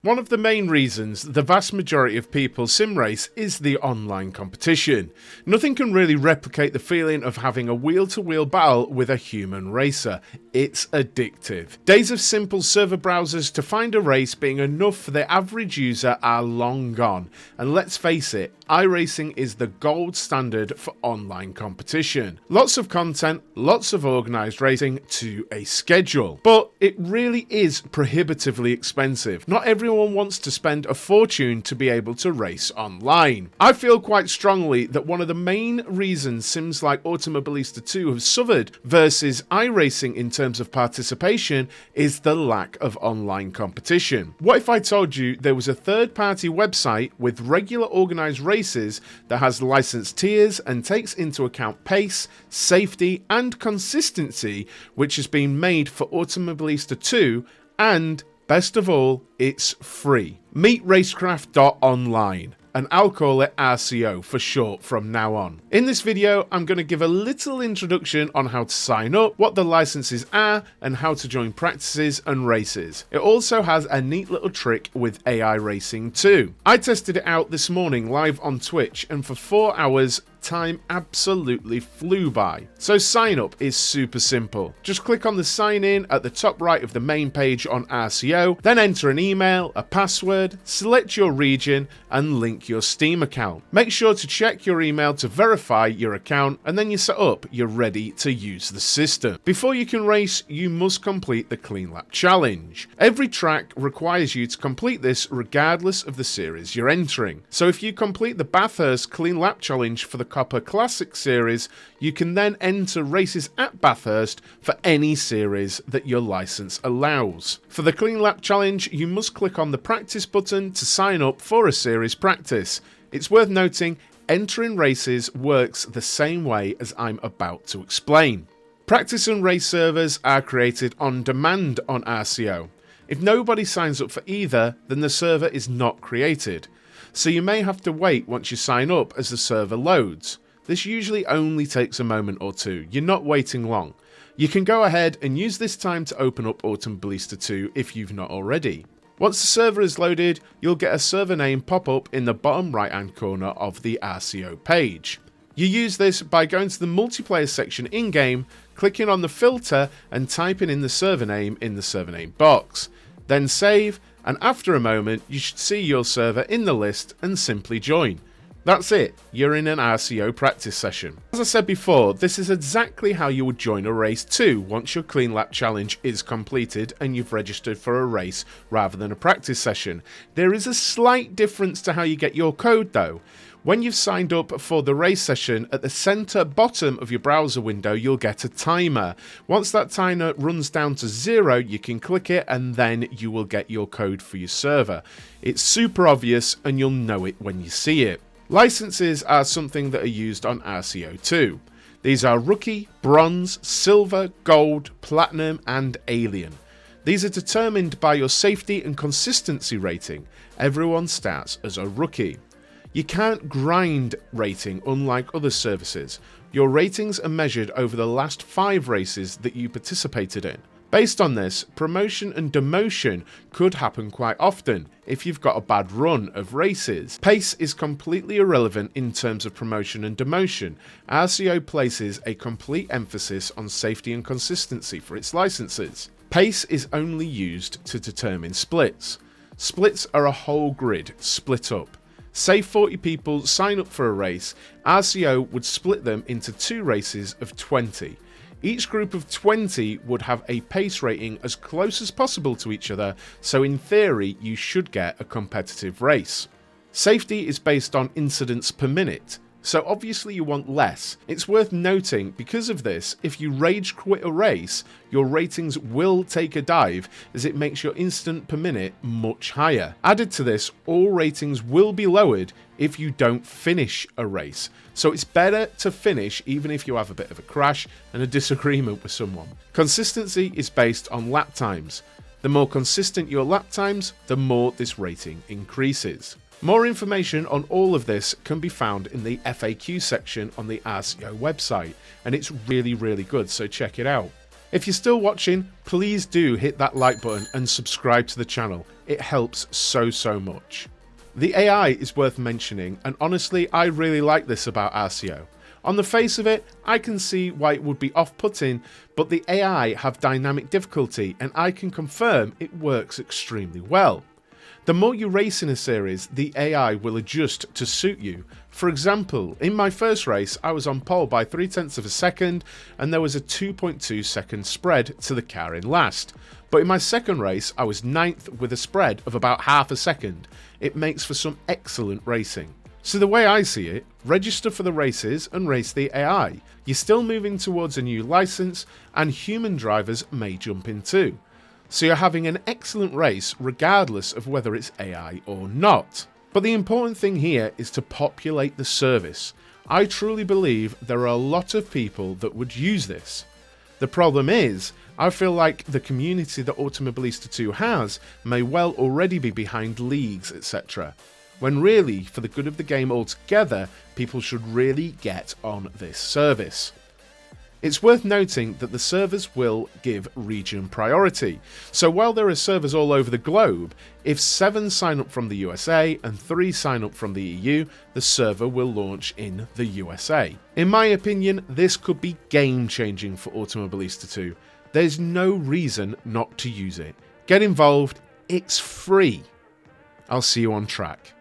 One of the main reasons the vast majority of people sim race is the online competition. Nothing can really replicate the feeling of having a wheel-to-wheel battle with a human racer. It's addictive. Days of simple server browsers to find a race being enough for the average user are long gone, and let's face it, iRacing is the gold standard for online competition. Lots of content, lots of organised racing to a schedule, but it really is prohibitively expensive. Not everyone wants to spend a fortune to be able to race online. I feel quite strongly that one of the main reasons sims like Automobilista 2 have suffered versus iRacing in terms of participation is the lack of online competition. What if I told you there was a third-party website with regular organised races that has licensed tiers and takes into account pace, safety and consistency, which has been made for Automobilista 2, and best of all, it's free. Meet Racecraft Online, and I'll call it RCO for short from now on. In this video, I'm going to give a little introduction on how to sign up, what the licenses are, and how to join practices and races. It also has a neat little trick with AI racing too. I tested it out this morning live on Twitch, and for 4 hours, time absolutely flew by. So sign up is super simple. Just click on the sign in at the top right of the main page on RCO, then enter an email, a password, select your region and link your Steam account. Make sure to check your email to verify your account, and then you're set up, you're ready to use the system. Before you can race, you must complete the Clean Lap Challenge. Every track requires you to complete this regardless of the series you're entering. So if you complete the Bathurst Clean Lap Challenge for the Copper Classic series, you can then enter races at Bathurst for any series that your license allows. For the Clean Lap Challenge, you must click on the practice button to sign up for a series practice. It's worth noting, entering races works the same way as I'm about to explain. Practice and race servers are created on demand on RCO. If nobody signs up for either, then the server is not created. So you may have to wait once you sign up as the server loads. This usually only takes a moment or two, you're not waiting long. You can go ahead and use this time to open up Automobilista 2 if you've not already. Once the server is loaded, you'll get a server name pop up in the bottom right hand corner of the RCO page. You use this by going to the multiplayer section in-game, clicking on the filter and typing in the server name in the server name box. Then save, and after a moment you should see your server in the list and simply join. That's it, you're in an RCO practice session. As I said before, this is exactly how you would join a race too once your Clean Lap Challenge is completed and you've registered for a race rather than a practice session. There is a slight difference to how you get your code though. When you've signed up for the race session, at the center bottom of your browser window, you'll get a timer. Once that timer runs down to 0, you can click it and then you will get your code for your server. It's super obvious and you'll know it when you see it. Licenses are something that are used on RCO too. These are Rookie, Bronze, Silver, Gold, Platinum and Alien. These are determined by your safety and consistency rating. Everyone starts as a Rookie. You can't grind rating unlike other services. Your ratings are measured over the last 5 races that you participated in. Based on this, promotion and demotion could happen quite often if you've got a bad run of races. Pace is completely irrelevant in terms of promotion and demotion. RCO places a complete emphasis on safety and consistency for its licenses. Pace is only used to determine splits. Splits are a whole grid split up. Say 40 people sign up for a race, RCO would split them into 2 races of 20. Each group of 20 would have a pace rating as close as possible to each other, so in theory you should get a competitive race. Safety is based on incidents per minute, so obviously you want less. It's worth noting, because of this, if you rage quit a race, your ratings will take a dive as it makes your incident per minute much higher. Added to this, all ratings will be lowered if you don't finish a race. So it's better to finish even if you have a bit of a crash and a disagreement with someone. Consistency is based on lap times. The more consistent your lap times, the more this rating increases. More information on all of this can be found in the FAQ section on the RCO website, and it's really good, so check it out. If you're still watching, please do hit that like button and subscribe to the channel. It helps so much. The AI is worth mentioning, and honestly I really like this about RCO. On the face of it, I can see why it would be off-putting, but the AI have dynamic difficulty and I can confirm it works extremely well. The more you race in a series, the AI will adjust to suit you. For example, in my first race I was on pole by 0.3 of a second and there was a 2.2 second spread to the car in last. But in my second race I was 9th with a spread of about half a second. It makes for some excellent racing. So the way I see it, register for the races and race the AI. You're still moving towards a new license and human drivers may jump in too. So you're having an excellent race regardless of whether it's AI or not. But the important thing here is to populate the service. I truly believe there are a lot of people that would use this. The problem is, I feel like the community that Automobilista 2 has may well already be behind leagues, etc. When really, for the good of the game altogether, people should really get on this service. It's worth noting that the servers will give region priority, so while there are servers all over the globe, if 7 sign up from the USA and 3 sign up from the EU, the server will launch in the USA. In my opinion, this could be game changing for Automobilista 2. There's no reason not to use it. Get involved, it's free. I'll see you on track.